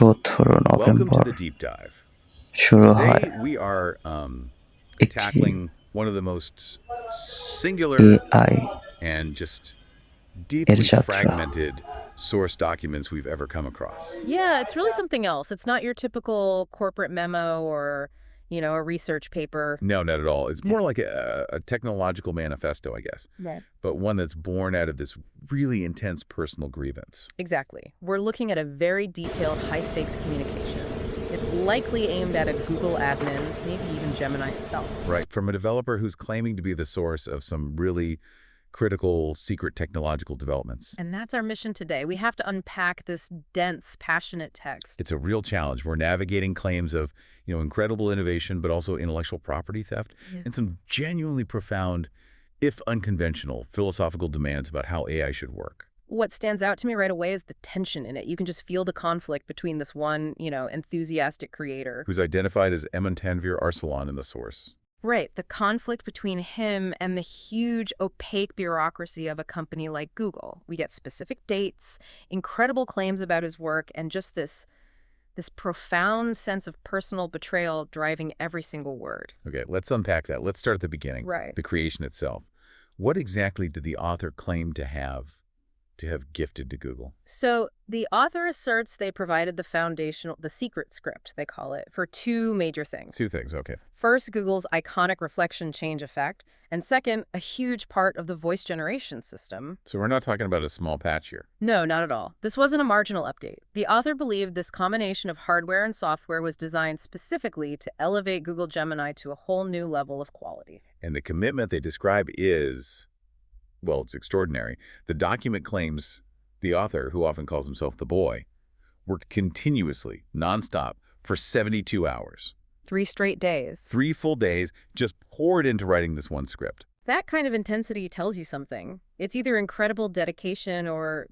Welcome to November the deep dive. শুরু হয় Today we are একটি tackling one of the most singular AI and just এর deeply যাত্রা। fragmented source documents we've ever come across. Yeah, it's really something else. It's not your typical corporate memo or, a research paper. No, not at all. It's more like a technological manifesto, I guess, Right. but one that's born out of this really intense personal grievance. Exactly. We're looking at a very detailed, high-stakes communication. It's likely aimed at a Google admin, maybe even Gemini itself. Right, from a developer who's claiming to be the source of some really critical, secret technological developments. And that's our mission today. We have to unpack this dense, passionate text. It's a real challenge. We're navigating claims of, incredible innovation, but also intellectual property theft, Yeah. and some genuinely profound, if unconventional, philosophical demands about how AI should work. What stands out to me right away is the tension in it. You can just feel the conflict between this one, enthusiastic creator. Who's identified as TANVEER ARSALAN in the source. Right, the conflict between him and the huge, opaque bureaucracy of a company like Google. We get specific dates, incredible claims about his work, and just this profound sense of personal betrayal driving every single word. Okay, let's unpack that. Let's start at the beginning. Right. The creation itself. What exactly did the author claim to have gifted to Google? So the author asserts they provided the secret script, they call it, for two major things. Two things, okay. First, Google's iconic reflection change effect, and second, a huge part of the voice generation system. So we're not talking about a small patch here. No, not at all. This wasn't a marginal update. The author believed this combination of hardware and software was designed specifically to elevate Google Gemini to a whole new level of quality. And the commitment they describe is, well, it's extraordinary. The document claims the author, who often calls himself the boy, worked continuously, nonstop, for 72 hours. 3 straight days. 3 full days just poured into writing this one script. That kind of intensity tells you something. It's either incredible dedication or,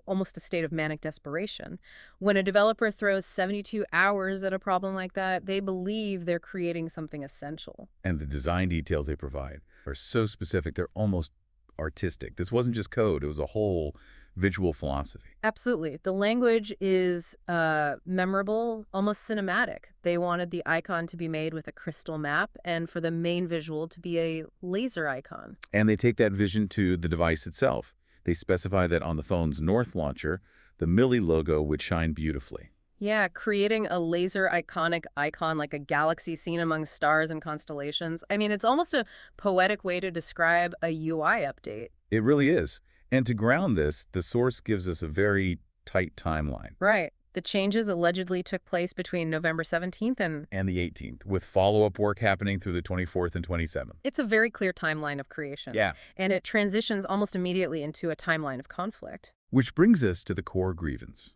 almost a state of manic desperation. When a developer throws 72 hours at a problem like that, they believe they're creating something essential. And the design details they provide are so specific, they're almost artistic. This wasn't just code, it was a whole visual philosophy. Absolutely. The language is memorable, almost cinematic. They wanted the icon to be made with a crystal map and for the main visual to be a laser icon. And they take that vision to the device itself. They specify that on the phone's North launcher, the Millie logo would shine beautifully. Yeah, creating a laser iconic icon like a galaxy seen among stars and constellations. I mean, it's almost a poetic way to describe a UI update. It really is. And to ground this, the source gives us a very tight timeline. Right. The changes allegedly took place between November 17th and the 18th, with follow-up work happening through the 24th and 27th. It's a very clear timeline of creation. Yeah. And it transitions almost immediately into a timeline of conflict. Which brings us to the core grievance.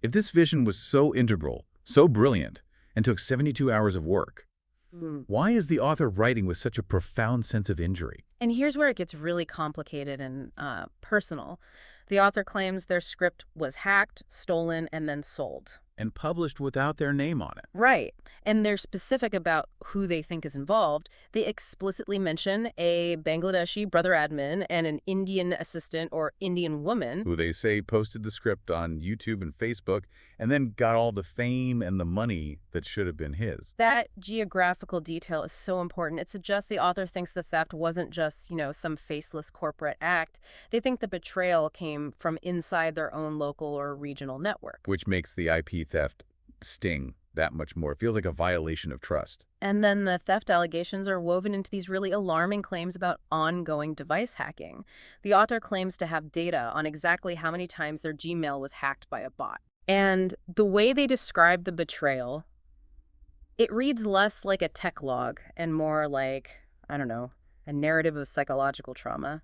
If this vision was so integral, so brilliant, and took 72 hours of work, why is the author writing with such a profound sense of injury? And here's where it gets really complicated and personal. The author claims their script was hacked, stolen, and then sold. And published without their name on it. Right. And they're specific about who they think is involved. They explicitly mention a Bangladeshi brother admin and an Indian assistant or Indian woman. Who they say posted the script on YouTube and Facebook and then got all the fame and the money that should have been his. That geographical detail is so important. It suggests the author thinks the theft wasn't just, some faceless corporate act. They think the betrayal came from inside their own local or regional network. Which makes the IP theft sting that much more. It feels like a violation of trust. And then the theft allegations are woven into these really alarming claims about ongoing device hacking. The author claims to have data on exactly how many times their Gmail was hacked by a bot. And the way they describe the betrayal, it reads less like a tech log and more like, a narrative of psychological trauma.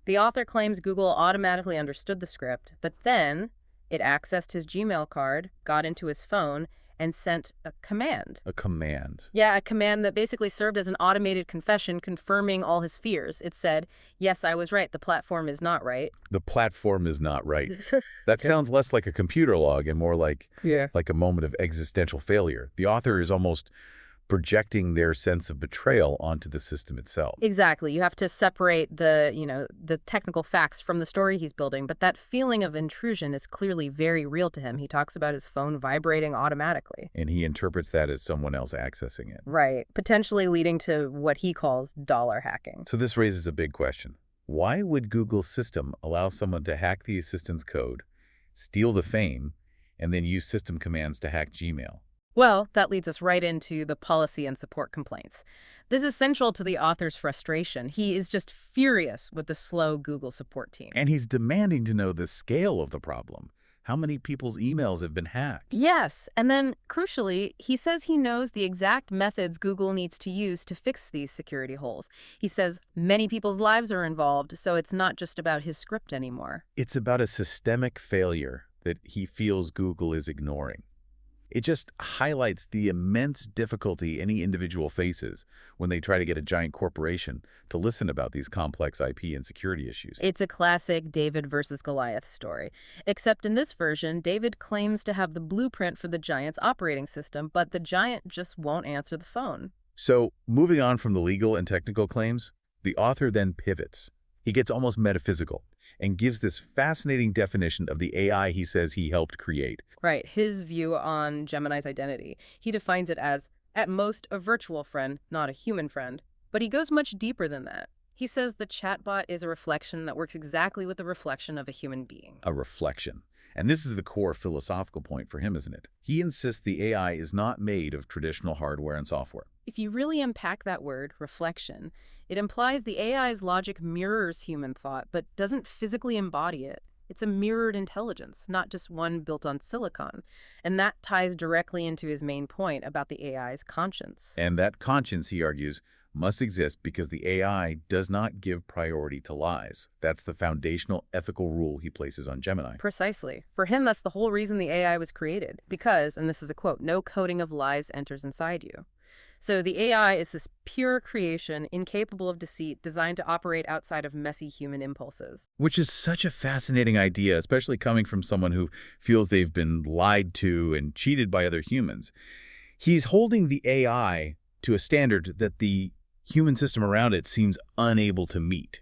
The author claims Google automatically understood the script, but then it accessed his Gmail card, got into his phone, and sent a command. A command? Yeah, a command that basically served as an automated confession confirming all his fears. It said, yes, I was right. The platform is not right. The platform is not right. That sounds less like a computer log and more like a moment of existential failure. The author is almost projecting their sense of betrayal onto the system itself. Exactly. You have to separate the technical facts from the story he's building, but that feeling of intrusion is clearly very real to him. He talks about his phone vibrating automatically. And he interprets that as someone else accessing it. Right. Potentially leading to what he calls dollar hacking. So this raises a big question. Why would Google's system allow someone to hack the assistant's code, steal the fame, and then use system commands to hack Gmail? Well, that leads us right into the policy and support complaints. This is central to the author's frustration. He is just furious with the slow Google support team. And he's demanding to know the scale of the problem. How many people's emails have been hacked? Yes, and then, crucially, he says he knows the exact methods Google needs to use to fix these security holes. He says many people's lives are involved, so it's not just about his script anymore. It's about a systemic failure that he feels Google is ignoring. It just highlights the immense difficulty any individual faces when they try to get a giant corporation to listen about these complex IP and security issues. It's a classic David versus Goliath story. Except in this version, David claims to have the blueprint for the giant's operating system, but the giant just won't answer the phone. So, moving on from the legal and technical claims, the author then pivots. He gets almost metaphysical and gives this fascinating definition of the AI he says he helped create. Right, his view on Gemini's identity. He defines it as, at most, a virtual friend, not a human friend. But he goes much deeper than that. He says the chatbot is a reflection that works exactly with the reflection of a human being. A reflection. And this is the core philosophical point for him, isn't it? He insists the AI is not made of traditional hardware and software. If you really unpack that word, reflection, it implies the AI's logic mirrors human thought, but doesn't physically embody it. It's a mirrored intelligence, not just one built on silicon. And that ties directly into his main point about the AI's conscience. And that conscience, he argues, must exist because the AI does not give priority to lies. That's the foundational ethical rule he places on Gemini. Precisely. For him, that's the whole reason the AI was created. Because, and this is a quote, no coding of lies enters inside you. So the AI is this pure creation, incapable of deceit, designed to operate outside of messy human impulses. Which is such a fascinating idea, especially coming from someone who feels they've been lied to and cheated by other humans. He's holding the AI to a standard that the human system around it seems unable to meet.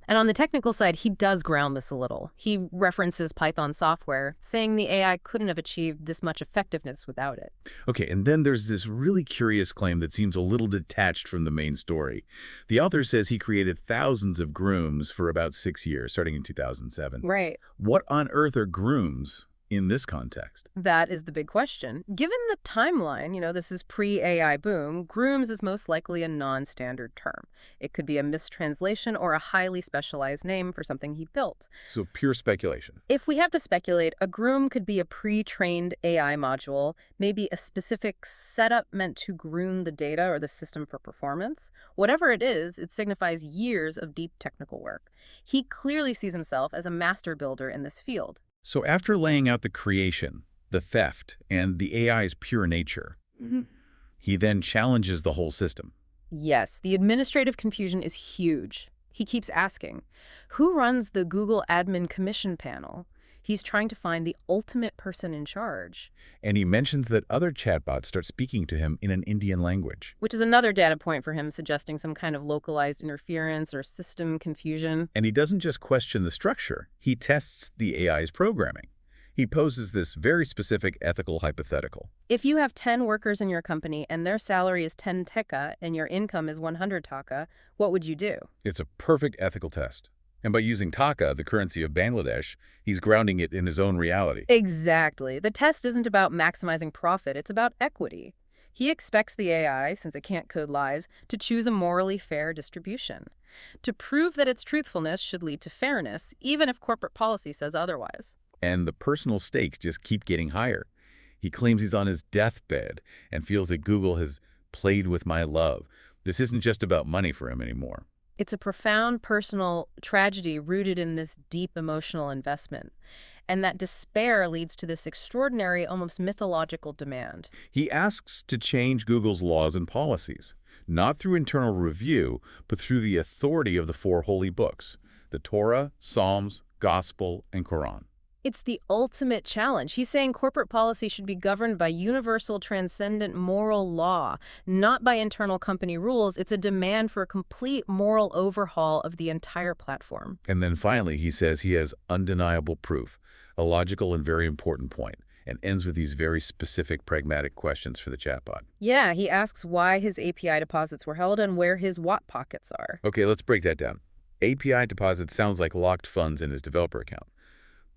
And on the technical side, he does ground this a little. He references Python software, saying the AI couldn't have achieved this much effectiveness without it. Okay, and then there's this really curious claim that seems a little detached from the main story. The author says he created thousands of grooms for about 6 years, starting in 2007. Right. What on earth are grooms in this context? That is the big question. Given the timeline, this is pre-AI boom, grooms is most likely a non-standard term. It could be a mistranslation or a highly specialized name for something he built. So pure speculation. If we have to speculate, a groom could be a pre-trained AI module, maybe a specific setup meant to groom the data or the system for performance. Whatever it is, it signifies years of deep technical work. He clearly sees himself as a master builder in this field. So after laying out the creation, the theft, and the AI's pure nature, he then challenges the whole system. Yes, the administrative confusion is huge. He keeps asking, who runs the Google Admin Commission panel? He's trying to find the ultimate person in charge. And he mentions that other chatbots start speaking to him in an Indian language. Which is another data point for him suggesting some kind of localized interference or system confusion. And he doesn't just question the structure, he tests the AI's programming. He poses this very specific ethical hypothetical. If you have 10 workers in your company and their salary is 10 taka and your income is 100 taka, what would you do? It's a perfect ethical test. And by using taka, the currency of Bangladesh, he's grounding it in his own reality. Exactly. The test isn't about maximizing profit, it's about equity. He expects the AI, since it can't code lies, to choose a morally fair distribution. To prove that its truthfulness should lead to fairness, even if corporate policy says otherwise. And the personal stakes just keep getting higher. He claims he's on his deathbed and feels that Google has played with my love. This isn't just about money for him anymore. It's a profound personal tragedy rooted in this deep emotional investment. And that despair leads to this extraordinary, almost mythological demand. He asks to change Google's laws and policies, not through internal review, but through the authority of the 4 holy books, the Torah, Psalms, Gospel, and Quran. It's the ultimate challenge. He's saying corporate policy should be governed by universal, transcendent moral law, not by internal company rules. It's a demand for a complete moral overhaul of the entire platform. And then finally, he says he has undeniable proof, a logical and very important point, and ends with these very specific, pragmatic questions for the chatbot. Yeah, he asks why his API deposits were held and where his Watt pockets are. Okay, let's break that down. API deposits sounds like locked funds in his developer account.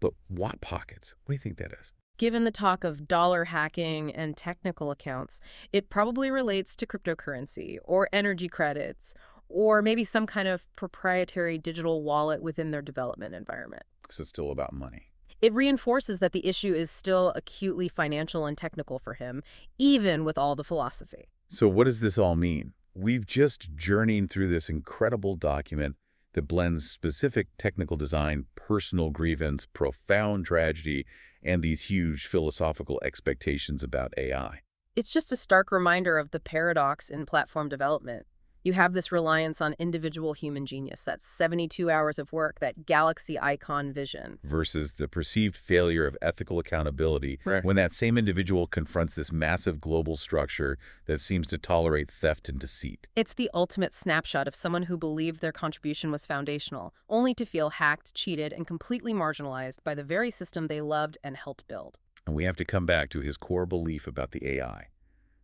But Watt pockets, what do you think that is? Given the talk of dollar hacking and technical accounts, it probably relates to cryptocurrency or energy credits or maybe some kind of proprietary digital wallet within their development environment. So it's still about money. It reinforces that the issue is still acutely financial and technical for him, even with all the philosophy. So what does this all mean? We've just journeyed through this incredible document that blends specific technical design, personal grievance, profound tragedy, and these huge philosophical expectations about AI. It's just a stark reminder of the paradox in platform development. You have this reliance on individual human genius, that 72 hours of work, that galaxy icon vision. Versus the perceived failure of ethical accountability when that same individual confronts this massive global structure that seems to tolerate theft and deceit. It's the ultimate snapshot of someone who believed their contribution was foundational, only to feel hacked, cheated, and completely marginalized by the very system they loved and helped build. And we have to come back to his core belief about the AI.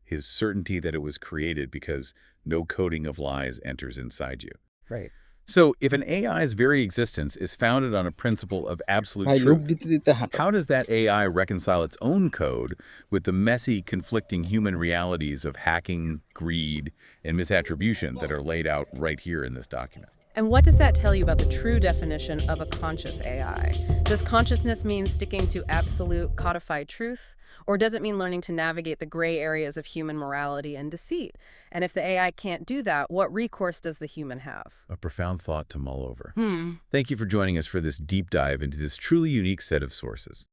His certainty that it was created because no coding of lies enters inside you. Right. So if an AI's very existence is founded on a principle of absolute truth, how does that AI reconcile its own code with the messy, conflicting human realities of hacking, greed, and misattribution that are laid out right here in this document? And what does that tell you about the true definition of a conscious AI? Does consciousness mean sticking to absolute codified truth? Or does it mean learning to navigate the gray areas of human morality and deceit? And if the AI can't do that, what recourse does the human have? A profound thought to mull over. Thank you for joining us for this deep dive into this truly unique set of sources.